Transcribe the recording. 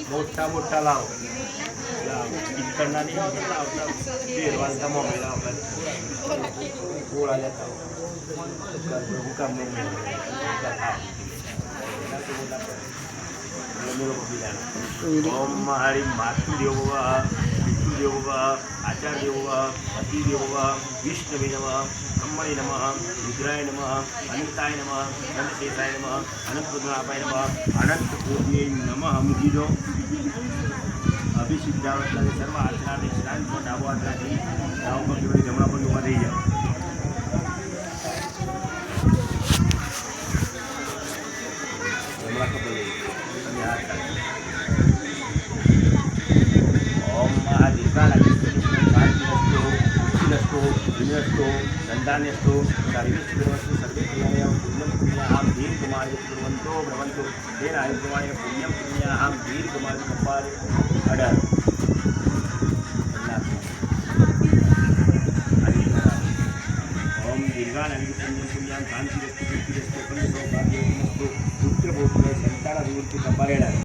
मोठा मोठा लाव इकडना वाजता मोबाईल लावला गोळा जाता ओम हरि मातृदेव पितृदेव आचार्य अतिदेव विष्णवे नमः ब्रह्मणे नमः रुद्राय नमः अनंताय नमः अनंतेशाय नमः अनंतपद्मनाभाय नमः अनंतकोटिये नमः मुझीदो अभिसिद्धावतला सर्व आचरणाने स्नान को डाबो आचरणाથી डाव પર જોડે જમણા પર ઉભા થઈ જાઓ જમણા કપલ લઈ અને હાથ રાખો ओम महादीर्घानस्तु विनस्तु दंडान्यस्तु सर्वेश्वरस्तु सर्वे क्रियायां पुण्यं पुण्याहं दीर्घमाय कुर्वन्तो भ्रमन्तु तेन आयुर्गमाय पुण्यं पुण्याहं दीर्घमाय कपाले अडर ओम दीर्घानस्तु पुण्यं पुण्याहं शांतिरस्तु कीर्तिरस्तु पुण्यसौभाग्यमस्तु पुत्रभूतमय संतानाभिवृद्धि कपाले अडर